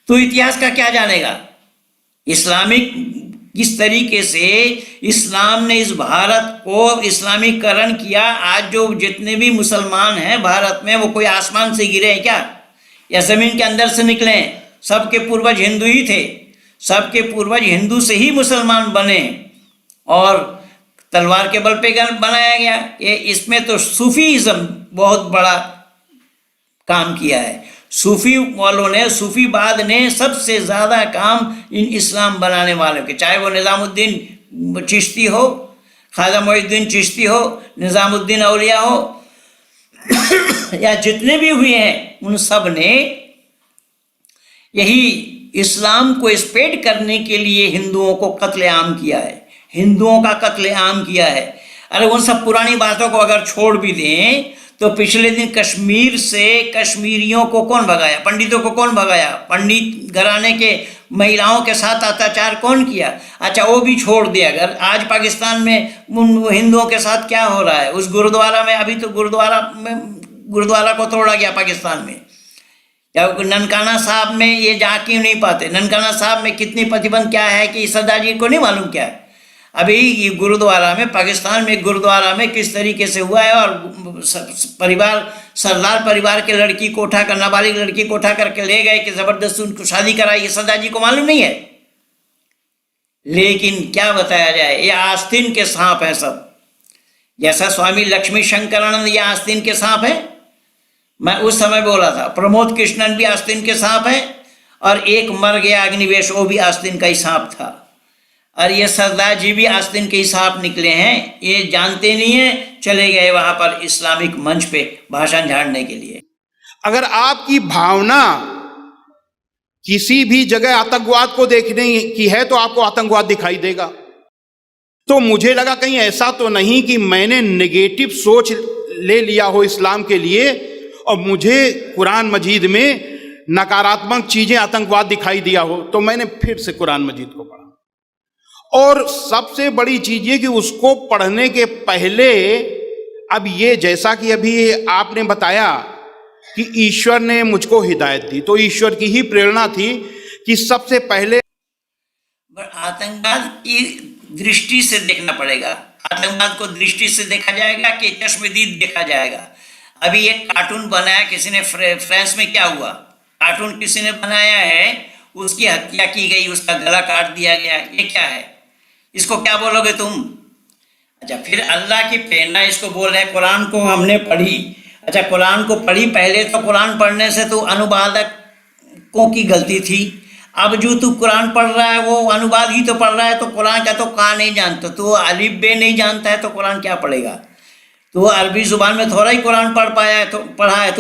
तो इतिहास का क्या जानेगा? इस्लामिक किस तरीके से इस्लाम ने इस भारत को इस्लामीकरण किया। आज जो जितने भी मुसलमान हैं भारत में, वो कोई आसमान से गिरे हैं क्या, या जमीन के अंदर से निकले हैं? सबके पूर्वज हिंदू ही थे, सबके पूर्वज हिंदू से ही मुसलमान बने और तलवार के बल पे बनाया गया। ये इसमें तो सूफीज़म बहुत बड़ा काम किया है। सूफी वालों ने, सूफीवाद ने सबसे ज़्यादा काम इन इस्लाम बनाने वालों के, चाहे वो निज़ामुद्दीन चिश्ती हो, ख्वाजा मोइनुद्दीन चिश्ती हो, निज़ामुद्दीन औलिया हो या जितने भी हुए हैं, उन सब ने यही इस्लाम को स्प्रेड करने के लिए हिंदुओं को कत्लेआम किया है, हिंदुओं का कत्लेआम किया है। अरे उन सब पुरानी बातों को अगर छोड़ भी दें तो पिछले दिन कश्मीर से कश्मीरियों को कौन भगाया? पंडितों को कौन भगाया? पंडित घराने के महिलाओं के साथ अत्याचार कौन किया? अच्छा, वो भी छोड़ दिया। अगर आज पाकिस्तान में उन हिंदुओं के साथ क्या हो रहा है, उस गुरुद्वारा में, अभी तो गुरुद्वारा को तोड़ा गया पाकिस्तान में, या ननकाना साहब में ये जा क्यों नहीं पाते? ननकाना साहब में कितनी प्रतिबंध क्या है कि सरदार जी को नहीं मालूम क्या है? अभी ये गुरुद्वारा में, पाकिस्तान में गुरुद्वारा में किस तरीके से हुआ है, और परिवार, सरदार परिवार के लड़की को उठाकर, नाबालिग लड़की को उठा करके ले गए कि जबरदस्ती उनको शादी कराई, ये सरदार जी को मालूम नहीं है। लेकिन क्या बताया जाए, ये आस्तीन के सांप हैं सब। जैसा स्वामी लक्ष्मी शंकरानंद ये आस्तीन के सांप हैं, मैं उस समय बोला था। प्रमोद कृष्णन भी आस्तीन के सांप हैं, और एक मर गया अग्निवेश, वो भी आस्तीन का ही सांप था। और ये सरदार जी भी आस्तीन के ही सांप निकले हैं। ये जानते नहीं है, चले गए वहां पर इस्लामिक मंच पे भाषण झाड़ने के लिए। अगर आपकी भावना किसी भी जगह आतंकवाद को देखने की है तो आपको आतंकवाद दिखाई देगा। तो मुझे लगा कहीं ऐसा तो नहीं कि मैंने नेगेटिव सोच ले लिया हो इस्लाम के लिए और मुझे कुरान मजीद में नकारात्मक चीजें, आतंकवाद दिखाई दिया हो। तो मैंने फिर से कुरान मजीद को पढ़ा, और सबसे बड़ी चीज ये कि उसको पढ़ने के पहले, अब ये जैसा कि अभी आपने बताया कि ईश्वर ने मुझको हिदायत दी, तो ईश्वर की ही प्रेरणा थी कि सबसे पहले आतंकवाद की दृष्टि से देखना पड़ेगा। आतंकवाद को दृष्टि से देखा जाएगा कि चश्मदीद देखा जाएगा। अभी एक कार्टून बनाया किसी ने, फ्रांस में क्या हुआ, कार्टून किसी ने बनाया है, उसकी हत्या की गई, उसका गला काट दिया गया। ये क्या है? इसको क्या बोलोगे तुम? अच्छा, फिर अल्लाह की प्रेरणा इसको बोल रहे हैं। कुरान को हमने पढ़ी, अच्छा कुरान को पढ़ी, पहले तो कुरान पढ़ने से तो अनुवादकों की गलती थी। अब जो तू कुरान पढ़ रहा है वो अनुवाद ही तो पढ़ रहा है, तो कुरान का तो का नहीं जानता, तो अलिफ बे नहीं जानता है तो कुरान क्या पढ़ेगा? तो अरबी जुबान में थोड़ा ही कुरान पढ़ पाया है, तो पढ़ा है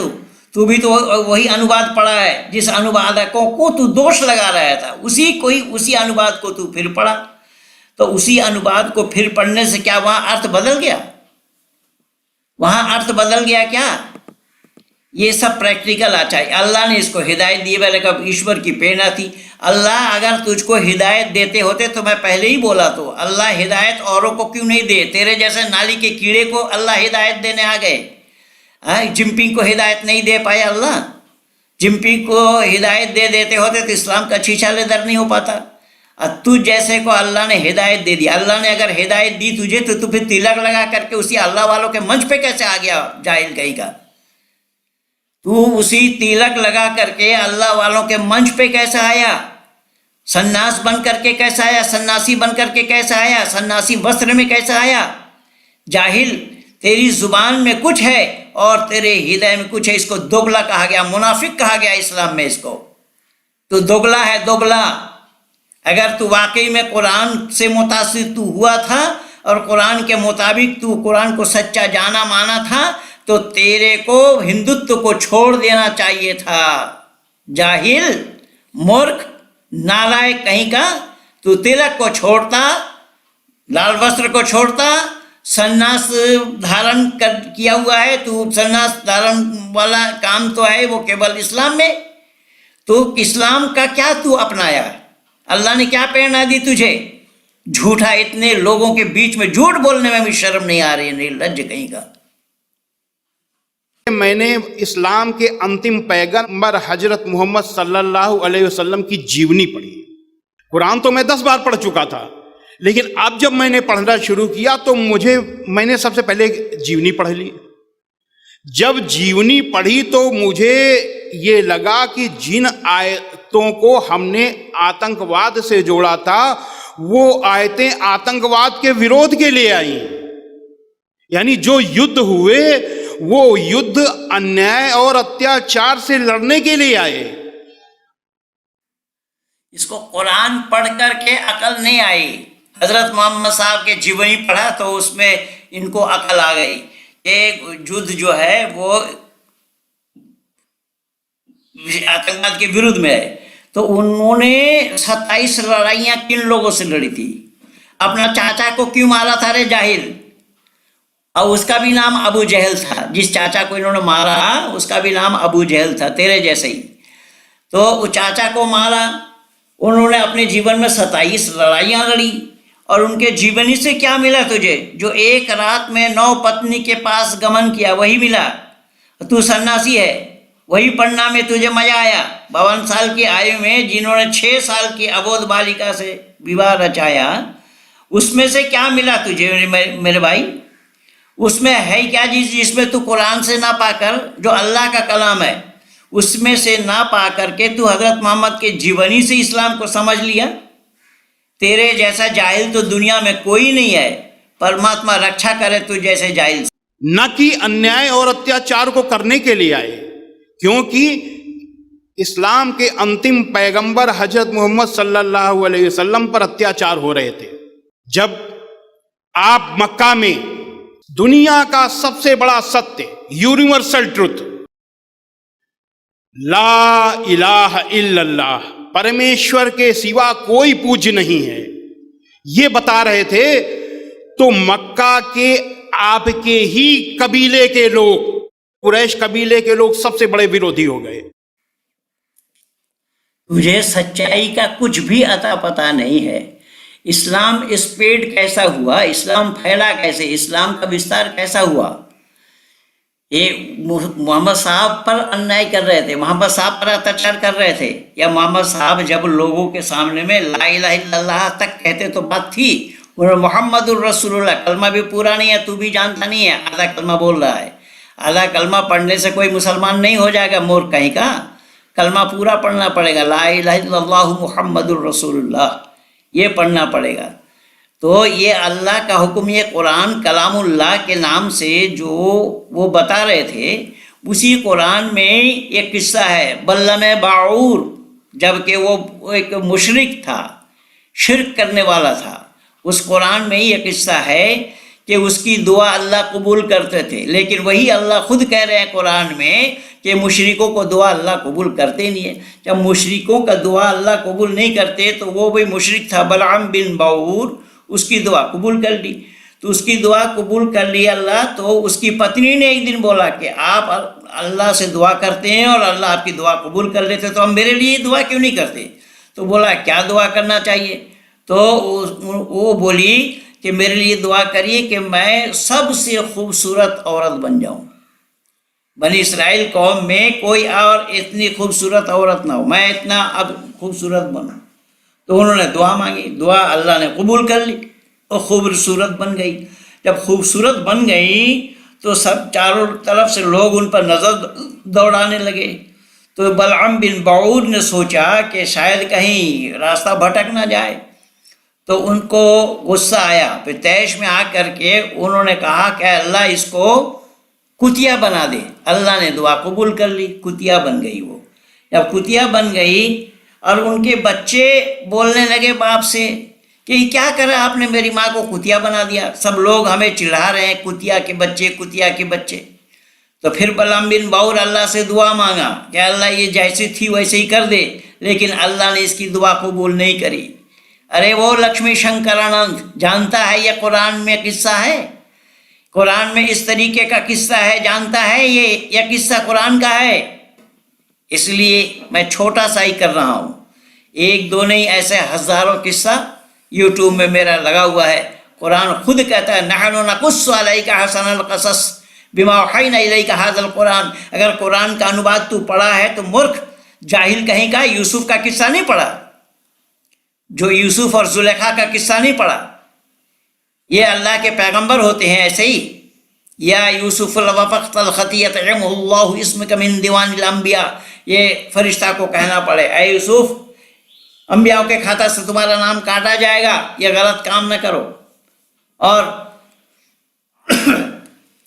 तू भी तो वही अनुवाद पढ़ा है जिस अनुवादकों को तू दोष लगा रहा था, उसी अनुवाद को तू फिर पढ़ा। तो उसी अनुवाद को फिर पढ़ने से क्या वहां अर्थ बदल गया? वहां अर्थ बदल गया क्या? ये सब प्रैक्टिकल अच्छा है। अल्लाह ने इसको हिदायत दी, मैंने कहा ईश्वर की प्रेरणा थी। अल्लाह अगर तुझको हिदायत देते होते तो मैं पहले ही बोला, तो अल्लाह हिदायत औरों को क्यों नहीं दे? तेरे जैसे नाली के कीड़े को अल्लाह हिदायत देने आ गए। जिम्पिंग को हिदायत नहीं दे पाए अल्लाह। जिम्पिंग को हिदायत दे देते होते तो इस्लाम का शीशा लेदर नहीं हो पाता। तू जैसे को अल्लाह ने हिदायत दे दी। अल्लाह ने अगर हिदायत दी तुझे तो तू फिर तिलक लगा करके उसी अल्लाह वालों के मंच पे कैसे आ गया? जाहिल कहीं का तू उसी तिलक लगा करके अल्लाह वालों के मंच पे कैसे आया? सन्यास बन करके कैसे आया? सन्यासी बन करके कैसे आया? सन्यासी वस्त्र में कैसे आया? जाहिल, तेरी जुबान में कुछ है और तेरे हृदय में कुछ है। इसको दोगला कहा गया, मुनाफिक कहा गया इस्लाम में। इसको तो दोगला है, दोगला। अगर तू वाकई में कुरान से मुतासिर तू हुआ था और कुरान के मुताबिक तू कुरान को सच्चा जाना माना था तो तेरे को हिंदुत्व को छोड़ देना चाहिए था। जाहिल, मूर्ख, नालायक कहीं का। तू तिलक को छोड़ता, लाल वस्त्र को छोड़ता, सन्यास धारण किया हुआ है। तू सन्यास धारण वाला काम तो है वो केवल इस्लाम में। तो इस्लाम का क्या तू अपनाया? अल्लाह ने क्या प्रेरणा दी तुझे? झूठा, इतने लोगों के बीच में झूठ बोलने में भी शर्म नहीं आ रही है? निर्लज्ज कहीं का। मैंने इस्लाम के अंतिम पैगंबर हजरत मोहम्मद सल्लल्लाहु अलैहि वसल्लम की जीवनी पढ़ी। कुरान तो मैं 10 बार पढ़ चुका था, लेकिन अब जब मैंने पढ़ना शुरू किया तो मैंने सबसे पहले जीवनी पढ़ ली। जब जीवनी पढ़ी तो मुझे ये लगा कि जिन आयतों को हमने आतंकवाद से जोड़ा था वो आयतें आतंकवाद के विरोध के लिए आई। यानी जो युद्ध हुए वो युद्ध अन्याय और अत्याचार से लड़ने के लिए आए। इसको कुरान पढ़ करके अकल नहीं आई। हजरत मोहम्मद साहब के जीवनी पढ़ा तो उसमें इनको अकल आ गई कि युद्ध जो है वो आतंकवाद के विरुद्ध में है। तो उन्होंने 27 लड़ाइयां किन लोगों से लड़ी थी? अपना चाचा को क्यों मारा था रे जाहिल? और उसका भी नाम अबू जहल था। जिस चाचा को इन्होंने मारा उसका भी नाम अबू जहल था, तेरे जैसे ही। तो उस चाचा को मारा। उन्होंने अपने जीवन में 27 लड़ाइयां लड़ी। और उनके जीवनी से क्या मिला तुझे? जो एक रात में 9 पत्नी के पास गमन किया वही मिला। तू सन्यासी है, वही पढ़ना में तुझे मजा आया। 52 साल की आयु में जिन्होंने 6 साल की अबोध बालिका से विवाह रचाया, उसमें से क्या मिला तुझे मेरे भाई? उसमें है क्या जिसमें तू कुरान से ना पाकर, जो अल्लाह का कलाम है उसमें से ना पा करके तू हजरत मोहम्मद के जीवनी से इस्लाम को समझ लिया? तेरे जैसा जाहिल तो दुनिया में कोई नहीं है। परमात्मा रक्षा करे तू जैसे जाहिल। न कि अन्याय और अत्याचार को करने के लिए आए, क्योंकि इस्लाम के अंतिम पैगंबर हजरत मोहम्मद सल्लल्लाहु अलैहि वसल्लम पर अत्याचार हो रहे थे। जब आप मक्का में दुनिया का सबसे बड़ा सत्य, यूनिवर्सल ट्रुथ, ला इलाहा इल्लल्लाह, परमेश्वर के सिवा कोई पूज्य नहीं है, ये बता रहे थे, तो मक्का के आपके ही कबीले के लोग, कुरैश कबीले के लोग सबसे बड़े विरोधी हो गए। तुझे सच्चाई का कुछ भी अता पता नहीं है। इस्लाम स्प्रेड कैसा हुआ? इस्लाम फैला कैसे? इस्लाम का विस्तार कैसा हुआ? ये मोहम्मद साहब पर अन्याय कर रहे थे, मोहम्मद साहब पर अत्याचार कर रहे थे, या मोहम्मद साहब जब लोगों के सामने में ला इलाहा इल्लल्लाह तक कहते तो बात थी। उन्होंने मोहम्मदुर रसूलुल्लाह, कलमा भी पूरा नहीं है, तू भी जानता नहीं है, आधा कलमा बोल रहा है। आधा कलमा पढ़ने से कोई मुसलमान नहीं हो जाएगा, मूर्ख कहीं का। कलमा पूरा पढ़ना पड़ेगा, ला इलाहा इल्लल्लाहु मुहम्मदुर रसूलुल्लाह, ये पढ़ना पड़ेगा। तो ये अल्लाह का हुक्म, ये कुरान कलामुल्लाह के नाम से जो वो बता रहे थे, उसी कुरान में एक किस्सा है बल्लम बाऊर, जबकि वो एक मुशरिक था, शिर्क करने वाला था। उस कुरान में ही एक किस्सा है कि उसकी दुआ अल्लाह कबूल करते थे, लेकिन वही अल्लाह खुद कह रहे हैं कुरान में कि मुशरिकों को दुआ अल्लाह कबूल करते नहीं है। जब मुशरिकों का दुआ अल्लाह कबूल नहीं करते तो वो भी मुशरिक था बलआम बिन बाऊर, उसकी दुआ कबूल कर ली। तो उसकी दुआ कबूल कर ली अल्लाह। तो उसकी पत्नी ने एक दिन बोला कि आप अल्लाह से दुआ करते हैं और अल्लाह आपकी दुआ कबूल कर लेते, तो हम मेरे लिए दुआ क्यों नहीं करते? तो बोला क्या दुआ करना चाहिए? तो वो बोली कि मेरे लिए दुआ करिए कि मैं सबसे खूबसूरत औरत बन जाऊं, बनी इसराइल कौम में कोई और इतनी खूबसूरत औरत ना हो, मैं इतना अब खूबसूरत बनूं। तो उन्होंने दुआ मांगी, दुआ अल्लाह ने कबूल कर ली और खूबसूरत बन गई। जब खूबसूरत बन गई तो सब चारों तरफ से लोग उन पर नज़र दौड़ाने लगे। तो बलआम बिन बाऊर ने सोचा कि शायद कहीं रास्ता भटक ना जाए, तो उनको गुस्सा आया। फिर तैश में आकर के उन्होंने कहा कि अल्लाह इसको कुतिया बना दे। अल्लाह ने दुआ कबूल कर ली, कुतिया बन गई वो। जब कुतिया बन गई और उनके बच्चे बोलने लगे बाप से कि क्या करा आपने, मेरी माँ को कुतिया बना दिया, सब लोग हमें चिढ़ा रहे हैं, कुतिया के बच्चे, कुतिया के बच्चे। तो फिर बलआम बिन बाऊर अल्लाह से दुआ मांगा कि अल्लाह ये जैसी थी वैसे ही कर दे, लेकिन अल्लाह ने इसकी दुआ कबूल नहीं करी। अरे वो लक्ष्मी शंकरानंद जानता है ये कुरान में किस्सा है, कुरान में इस तरीके का किस्सा है, जानता है ये किस्सा कुरान का है। इसलिए मैं छोटा सा ही कर रहा हूँ, एक दो नहीं, ऐसे हजारों किस्सा यूट्यूब में मेरा लगा हुआ है। कुरान खुद कहता है नहनु नकुस्सु अलैका हसनल क़सस, बिमा औहैना इलैका हाज़ल कुरान, अगर कुरान का अनुवाद तू पढ़ा है तो मूर्ख जाहिल कहीं का यूसुफ का किस्सा नहीं पढ़ा, जो यूसुफ और जुलेखा का किस्सा नहीं पढ़ा। ये अल्लाह के पैगंबर होते हैं ऐसे ही। या यूसुफ वफ़क़्तल ख़तियत अल्लाहु इस्मक मिन दीवानिल अंबिया, ये फरिश्ता को कहना पड़े, ऐ यूसुफ अंबियाओं के खाता से तुम्हारा नाम काटा जाएगा, ये गलत काम न करो। और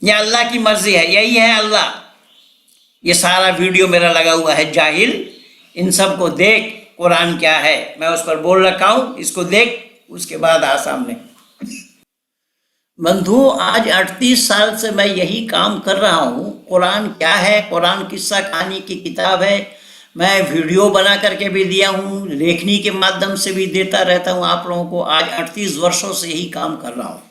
यह अल्लाह की मर्जी है, यही है अल्लाह। ये सारा वीडियो मेरा लगा हुआ है, जाहिल इन सब को देख कुरान क्या है, मैं उस पर बोल रखा हूँ, इसको देख, उसके बाद आ सामने। बंधु, आज 38 साल से मैं यही काम कर रहा हूँ। कुरान क्या है, कुरान किस्सा कहानी की किताब है। मैं वीडियो बना करके भी दिया हूँ, लेखनी के माध्यम से भी देता रहता हूँ आप लोगों को। आज 38 वर्षों से यही काम कर रहा हूँ।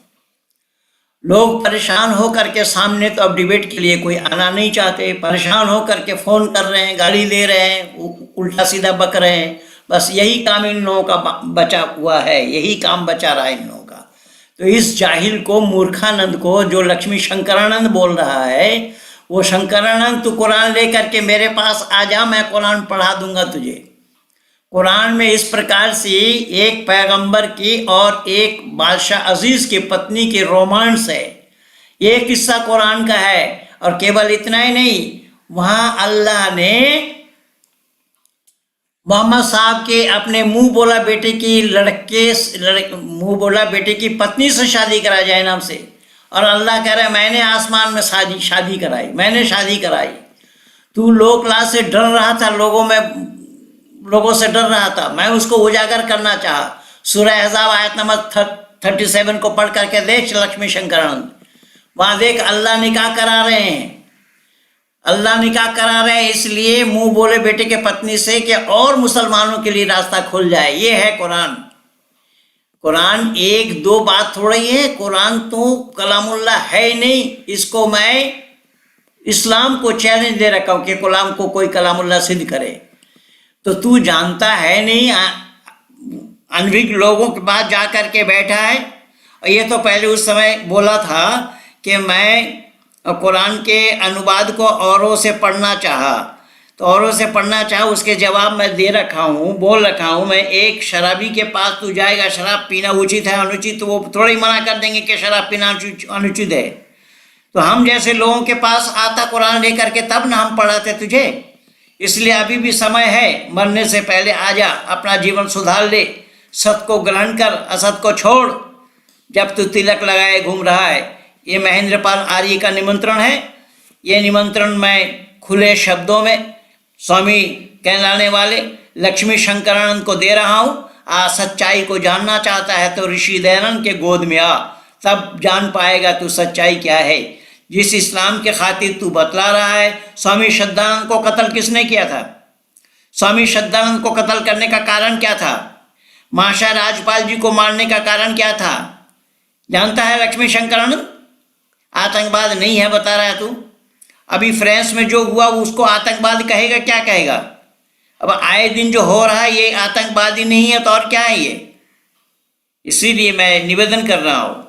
लोग परेशान हो करके सामने तो अब डिबेट के लिए कोई आना नहीं चाहते, परेशान हो करके फ़ोन कर रहे हैं, गाली दे रहे हैं, उल्टा सीधा बक रहे हैं। बस यही काम इन लोगों का बचा हुआ है, यही काम बचा रहा है इन लोगों का। तो इस जाहिल को, मूर्खानंद को, जो लक्ष्मी शंकरानंद बोल रहा है, वो शंकरानंद तू कुरान लेकर के मेरे पास आ जा, मैं कुरान पढ़ा दूंगा तुझे। कुरान में इस प्रकार से एक पैगंबर की और एक बादशाह अजीज की पत्नी के रोमांस है, ये किस्सा कुरान का है। और केवल इतना ही नहीं, वहाँ अल्लाह ने मोहम्मद साहब के अपने मुंह बोला बेटे की मुंह बोला बेटे की पत्नी से शादी करा जाए नाम से। और अल्लाह कह रहा है मैंने आसमान में शादी कराई, मैंने शादी कराई। तू लोक लाज से डर रहा था, लोगों से डर रहा था, मैं उसको उजागर करना चाहा। सूरह अहज़ाब आयत नंबर 37 को पढ़ करके देख लक्ष्मी शंकरानंद, वहाँ देख अल्लाह निकाह करा रहे हैं, अल्लाह निकाह करा रहे हैं इसलिए मुंह बोले बेटे के पत्नी से कि और मुसलमानों के लिए रास्ता खुल जाए। ये है कुरान। कुरान एक दो बात थोड़ी है, कुरान तो कलामुल्लाह है ही नहीं। इसको मैं इस्लाम को चैलेंज दे रखा हूँ कि कलाम को कोई कलामुल्लाह सिद्ध करे। तो तू जानता है नहीं, अनभिज्ञ लोगों के पास जा कर के बैठा है। और ये तो पहले उस समय बोला था कि मैं कुरान के अनुवाद को औरों से पढ़ना चाहा, तो औरों से पढ़ना चाहा, उसके जवाब मैं दे रखा हूँ, बोल रखा हूँ। मैं एक शराबी के पास तू जाएगा, शराब पीना उचित है अनुचित, तो वो थोड़ा ही मना कर देंगे कि शराब पीना अनुचित है। तो हम जैसे लोगों के पास आता कुरान लेकर के, तब ना हम पढ़ाते तुझे। इसलिए अभी भी समय है, मरने से पहले आ जा, अपना जीवन सुधार ले, सत को ग्रहण कर, असत को छोड़। जब तू तिलक लगाए घूम रहा है, ये महेंद्रपाल आर्य का निमंत्रण है। ये निमंत्रण मैं खुले शब्दों में स्वामी कहलाने वाले लक्ष्मी शंकरानंद को दे रहा हूँ। सच्चाई को जानना चाहता है तो ऋषि दयानंद के गोद में आ, तब जान पाएगा तू सच्चाई क्या है। जिस इस्लाम के खातिर तू बतला रहा है, स्वामी श्रद्धानंद को कत्ल किसने किया था? स्वामी श्रद्धानंद को कत्ल करने का कारण क्या था? महाशय राजपाल जी को मारने का कारण क्या था? जानता है लक्ष्मी शंकरानंद? आतंकवाद नहीं है बता रहा है तू। अभी फ्रांस में जो हुआ उसको आतंकवाद कहेगा, क्या कहेगा? अब आए दिन जो हो रहा है ये आतंकवादी नहीं है तो और क्या है ये? इसीलिए मैं निवेदन कर रहा हूँ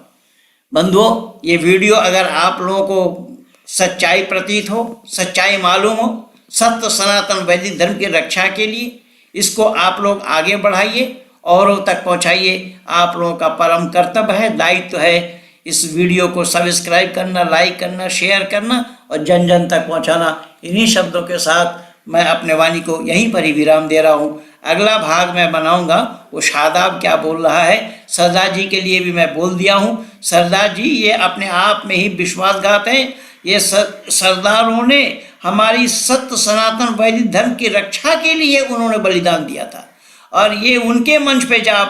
बंधुओं, ये वीडियो अगर आप लोगों को सच्चाई प्रतीत हो, सच्चाई मालूम हो, सत्य सनातन वैदिक धर्म की रक्षा के लिए इसको आप लोग आगे बढ़ाइए, औरों तक पहुँचाइए। आप लोगों का परम कर्तव्य है, दायित्व है इस वीडियो को सब्सक्राइब करना, लाइक करना, शेयर करना और जन जन तक पहुँचाना। इन्हीं शब्दों के साथ मैं अपने वाणी को यहीं पर ही विराम दे रहा हूँ। अगला भाग मैं बनाऊंगा, वो शादाब क्या बोल रहा है, सरदार जी के लिए भी मैं बोल दिया हूँ। सरदार जी ये अपने आप में ही विश्वासघात हैं। ये सरदारों ने हमारी सत्य सनातन वैदिक धर्म की रक्षा के लिए उन्होंने बलिदान दिया था और ये उनके मंच पे जा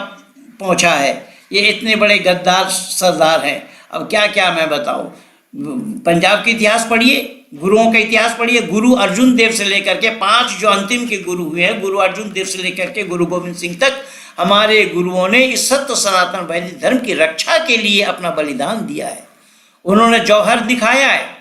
पहुँचा है। ये इतने बड़े गद्दार सरदार हैं। अब क्या क्या मैं बताऊँ। पंजाब के इतिहास पढ़िए, गुरुओं का इतिहास पढ़िए। गुरु अर्जुन देव से लेकर के 5 जो अंतिम के गुरु हुए हैं, गुरु अर्जुन देव से लेकर के गुरु गोविंद सिंह तक, हमारे गुरुओं ने इस सत्य सनातन वैदिक धर्म की रक्षा के लिए अपना बलिदान दिया है। उन्होंने जौहर दिखाया है।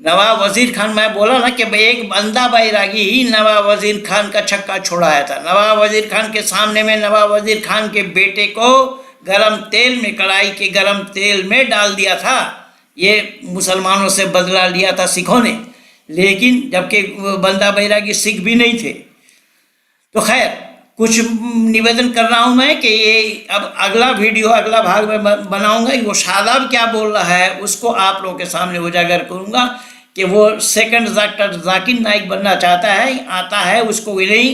नवाब वजीर खान, मैं बोला ना कि एक बंदा बैरागी ही नवाब वजीर खान का छक्का छोड़ाया था। नवाब वजीर खान के सामने में नवाब वजीर खान के बेटे को गरम तेल में, कढ़ाई के गरम तेल में डाल दिया था। ये मुसलमानों से बदला लिया था सिखों ने, लेकिन जबकि बंदा बैरागी सिख भी नहीं थे। तो खैर कुछ निवेदन कर रहा हूँ मैं कि ये अब अगला वीडियो अगला भाग में बनाऊंगा, वो शादाब क्या बोल रहा है उसको आप लोगों के सामने उजागर करूंगा कि वो सेकंड डॉक्टर जाकिर नाइक बनना चाहता है, आता है, उसको नहीं,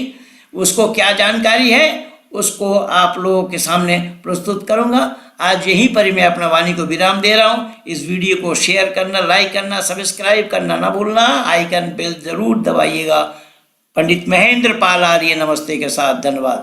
उसको क्या जानकारी है उसको आप लोगों के सामने प्रस्तुत करूंगा। आज यहीं पर मैं अपना वाणी को विराम दे रहा हूं। इस वीडियो को शेयर करना, लाइक करना, सब्सक्राइब करना ना भूलना, आइकन बेल जरूर दबाइएगा। पंडित महेंद्र पाल आर्य नमस्ते के साथ, धन्यवाद।